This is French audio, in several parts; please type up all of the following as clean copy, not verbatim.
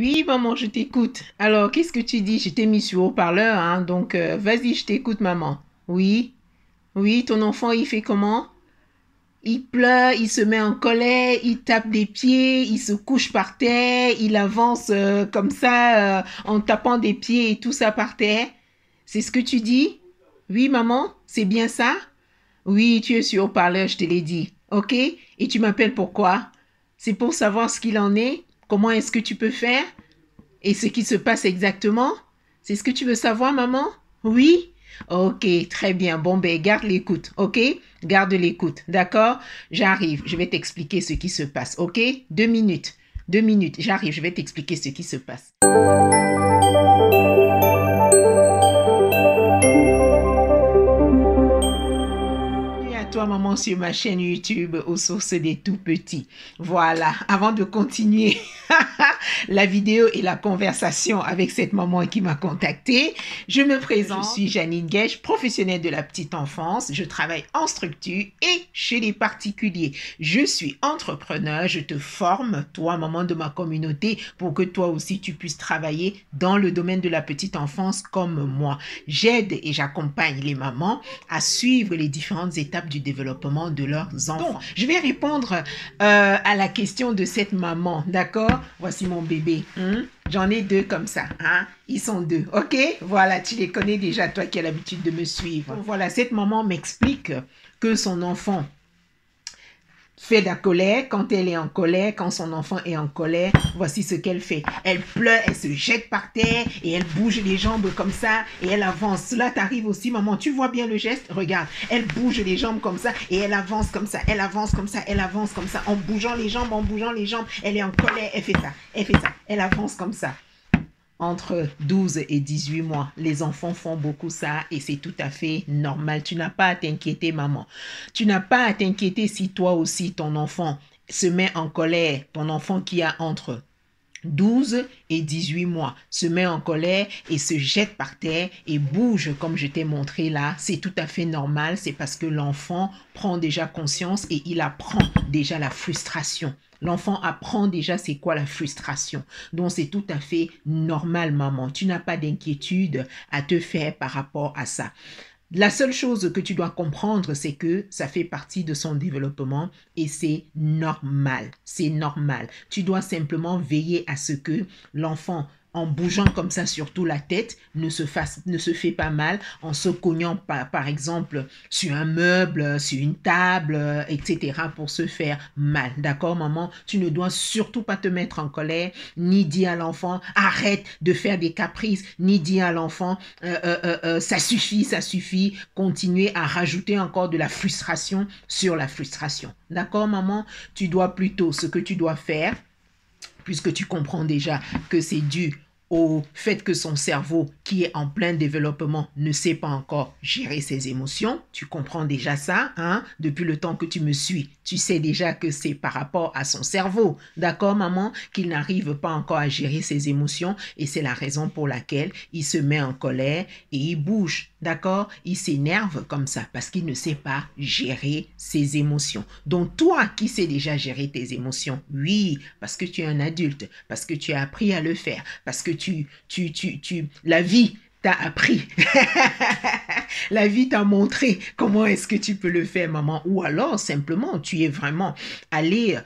Oui, maman, je t'écoute. Alors, qu'est-ce que tu dis? Je t'ai mis sur haut-parleur, hein, donc vas-y, je t'écoute, maman. Oui, oui, ton enfant, il fait comment? Il pleure, il se met en colère, il tape des pieds, il se couche par terre, il avance comme ça, en tapant des pieds et tout ça par terre. C'est ce que tu dis? Oui, maman, c'est bien ça? Oui, tu es sur haut-parleur, je te l'ai dit. Ok? Et tu m'appelles pourquoi? C'est pour savoir ce qu'il en est? Comment est-ce que tu peux faire? Et ce qui se passe exactement? C'est ce que tu veux savoir, maman? Oui? Ok, très bien. Bon, ben, garde l'écoute, ok? Garde l'écoute, d'accord? J'arrive, je vais t'expliquer ce qui se passe, ok? 2 minutes. 2 minutes, j'arrive, je vais t'expliquer ce qui se passe. Bienvenue à toi, maman, sur ma chaîne YouTube aux sources des tout petits. Voilà, avant de continuer la vidéo et la conversation avec cette maman qui m'a contactée, je me présente. Je suis Janine Guèche, professionnelle de la petite enfance. Je travaille en structure et chez les particuliers. Je suis entrepreneur. Je te forme, toi, maman de ma communauté, pour que toi aussi tu puisses travailler dans le domaine de la petite enfance comme moi. J'aide et j'accompagne les mamans à suivre les différentes étapes du développement de leurs enfants. Donc, je vais répondre à la question de cette maman, d'accord? Voici mon bébé. J'en ai 2 comme ça. Hein? Ils sont 2, ok? Voilà, tu les connais déjà, toi qui as l'habitude de me suivre. Donc, voilà, cette maman m'explique que son enfant fait de la colère. Quand elle est en colère, quand son enfant est en colère, voici ce qu'elle fait. Elle pleure, elle se jette par terre et elle bouge les jambes comme ça et elle avance. Cela t'arrive aussi, maman. Tu vois bien le geste? Regarde, elle bouge les jambes comme ça et elle avance comme ça. Elle avance comme ça, elle avance comme ça. En bougeant les jambes, en bougeant les jambes. Elle est en colère, elle fait ça, elle fait ça. Elle avance comme ça. Entre 12 et 18 mois, les enfants font beaucoup ça et c'est tout à fait normal. Tu n'as pas à t'inquiéter, maman. Tu n'as pas à t'inquiéter si toi aussi, ton enfant se met en colère. Ton enfant qui a entre 12 et 18 mois se met en colère et se jette par terre et bouge comme je t'ai montré là. C'est tout à fait normal. C'est parce que l'enfant prend déjà conscience et il apprend déjà la frustration. L'enfant apprend déjà c'est quoi la frustration. Donc, c'est tout à fait normal, maman. Tu n'as pas d'inquiétude à te faire par rapport à ça. La seule chose que tu dois comprendre, c'est que ça fait partie de son développement et c'est normal. C'est normal. Tu dois simplement veiller à ce que l'enfant, en bougeant comme ça surtout la tête, ne se fait pas mal, en se cognant par exemple sur un meuble, sur une table, etc. pour se faire mal. D'accord, maman? Tu ne dois surtout pas te mettre en colère, ni dire à l'enfant arrête de faire des caprices, ni dire à l'enfant ça suffit, ça suffit. Continuer à rajouter encore de la frustration sur la frustration. D'accord, maman? Tu dois plutôt, ce que tu dois faire, puisque tu comprends déjà que c'est dû au fait que son cerveau, qui est en plein développement, ne sait pas encore gérer ses émotions. Tu comprends déjà ça, hein? Depuis le temps que tu me suis, tu sais déjà que c'est par rapport à son cerveau, d'accord, maman, qu'il n'arrive pas encore à gérer ses émotions et c'est la raison pour laquelle il se met en colère et il bouge, d'accord? Il s'énerve comme ça parce qu'il ne sait pas gérer ses émotions. Donc, toi qui sais déjà gérer tes émotions, oui, parce que tu es un adulte, parce que tu as appris à le faire, parce que la vie t'a appris. La vie t'a montré comment est-ce que tu peux le faire, maman. Ou alors, simplement, tu es vraiment allé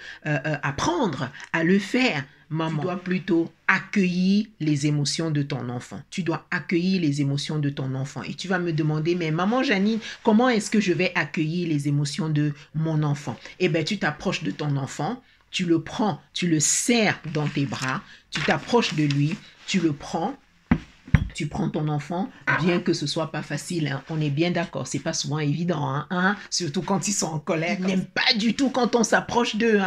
apprendre à le faire. Maman, tu dois plutôt accueillir les émotions de ton enfant. Tu dois accueillir les émotions de ton enfant. Et tu vas me demander, mais maman Janine, comment est-ce que je vais accueillir les émotions de mon enfant? Eh bien, tu t'approches de ton enfant, tu le prends, tu le serres dans tes bras, tu t'approches de lui, tu le prends, tu prends ton enfant, bien que ce soit pas facile, hein, on est bien d'accord, c'est pas souvent évident, hein, surtout quand ils sont en colère, ils n'aiment pas du tout quand on s'approche d'eux,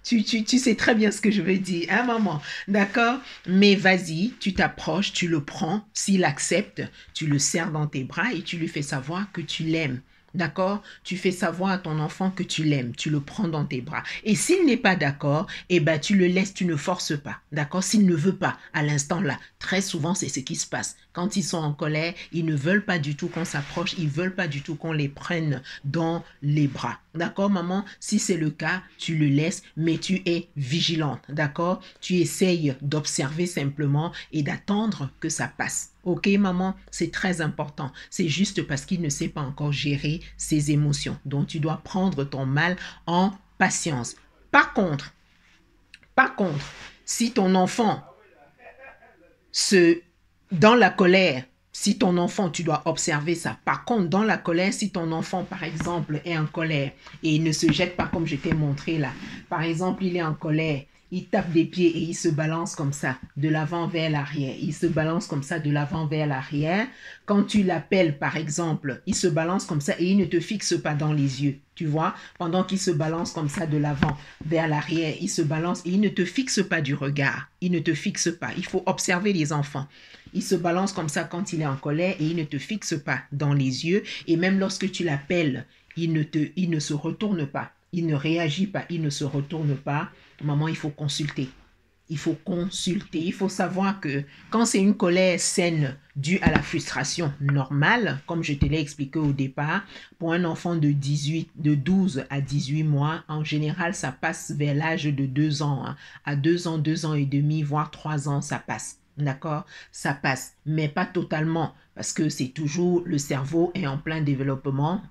tu sais très bien ce que je veux dire, hein, maman, d'accord? Mais vas-y, tu t'approches, tu le prends, s'il accepte, tu le serres dans tes bras et tu lui fais savoir que tu l'aimes. D'accord? Tu fais savoir à ton enfant que tu l'aimes, tu le prends dans tes bras. Et s'il n'est pas d'accord, eh ben, tu le laisses, tu ne forces pas. D'accord? S'il ne veut pas, à l'instant là, très souvent, c'est ce qui se passe. Quand ils sont en colère, ils ne veulent pas du tout qu'on s'approche, ils ne veulent pas du tout qu'on les prenne dans les bras. D'accord, maman? Si c'est le cas, tu le laisses, mais tu es vigilante. D'accord? Tu essayes d'observer simplement et d'attendre que ça passe. Ok, maman? C'est très important. C'est juste parce qu'il ne sait pas encore gérer ses émotions. Donc, tu dois prendre ton mal en patience. Par contre, si ton enfant dans la colère, si ton enfant, tu dois observer ça. Par contre, dans la colère, si ton enfant, par exemple, est en colère et il ne se jette pas comme je t'ai montré là. Par exemple, il est en colère, il tape des pieds et il se balance comme ça, de l'avant vers l'arrière. Il se balance comme ça, de l'avant vers l'arrière. Quand tu l'appelles, par exemple, il se balance comme ça et il ne te fixe pas dans les yeux. Tu vois, pendant qu'il se balance comme ça de l'avant vers l'arrière, il se balance et il ne te fixe pas du regard. Il ne te fixe pas. Il faut observer les enfants. Il se balance comme ça quand il est en colère et il ne te fixe pas dans les yeux. Et même lorsque tu l'appelles, il ne se retourne pas. Il ne réagit pas. Il ne se retourne pas. Maman, il faut consulter. Il faut consulter. Il faut savoir que quand c'est une colère saine due à la frustration normale, comme je te l'ai expliqué au départ, pour un enfant de 12 à 18 mois, en général, ça passe vers l'âge de 2 ans. Hein. À 2 ans, 2 ans et demi, voire 3 ans, ça passe. D'accord? Ça passe, mais pas totalement, parce que c'est toujours, le cerveau est en plein développement.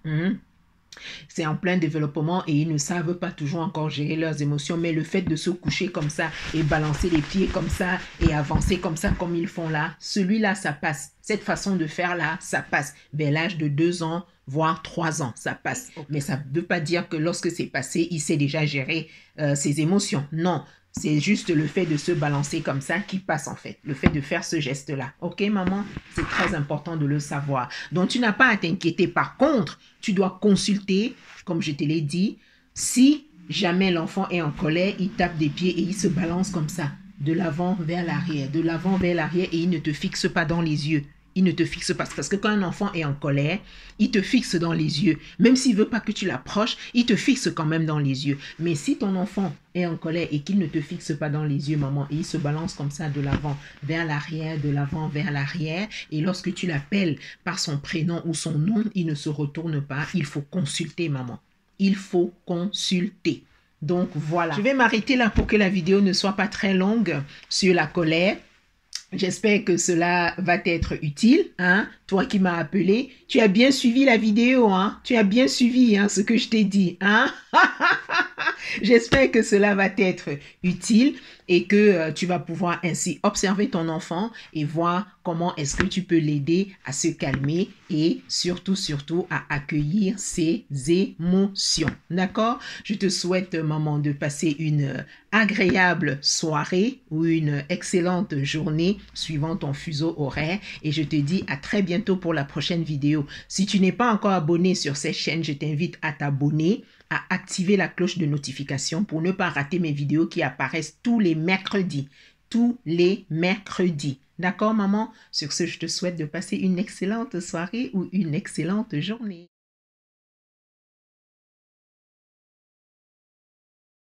C'est en plein développement et ils ne savent pas toujours encore gérer leurs émotions, mais le fait de se coucher comme ça et balancer les pieds comme ça et avancer comme ça comme ils font là, celui-là, ça passe. Cette façon de faire là, ça passe. Vers l'âge de 2 ans, voire 3 ans, ça passe. Mais ça ne veut pas dire que lorsque c'est passé, il sait déjà gérer ses émotions. Non, c'est juste le fait de se balancer comme ça qui passe en fait. Le fait de faire ce geste-là. Ok, maman? C'est très important de le savoir. Donc, tu n'as pas à t'inquiéter. Par contre, tu dois consulter, comme je te l'ai dit, si jamais l'enfant est en colère, il tape des pieds et il se balance comme ça, de l'avant vers l'arrière, de l'avant vers l'arrière et il ne te fixe pas dans les yeux. Il ne te fixe pas. Parce que quand un enfant est en colère, il te fixe dans les yeux. Même s'il ne veut pas que tu l'approches, il te fixe quand même dans les yeux. Mais si ton enfant est en colère et qu'il ne te fixe pas dans les yeux, maman, et il se balance comme ça de l'avant vers l'arrière, de l'avant vers l'arrière, et lorsque tu l'appelles par son prénom ou son nom, il ne se retourne pas, il faut consulter, maman. Il faut consulter. Donc, voilà. Je vais m'arrêter là pour que la vidéo ne soit pas très longue sur la colère. J'espère que cela va t'être utile, hein? Toi qui m'as appelé, tu as bien suivi la vidéo, hein? Tu as bien suivi hein, ce que je t'ai dit, hein? J'espère que cela va t'être utile et que tu vas pouvoir ainsi observer ton enfant et voir comment est-ce que tu peux l'aider à se calmer et surtout à accueillir ses émotions. D'accord? Je te souhaite, maman, de passer une agréable soirée ou une excellente journée suivant ton fuseau horaire et je te dis à très bientôt pour la prochaine vidéo. Si tu n'es pas encore abonné sur cette chaîne, je t'invite à t'abonner, à activer la cloche de notification pour ne pas rater mes vidéos qui apparaissent tous les mercredis. Tous les mercredis. D'accord, maman? Sur ce, je te souhaite de passer une excellente soirée ou une excellente journée.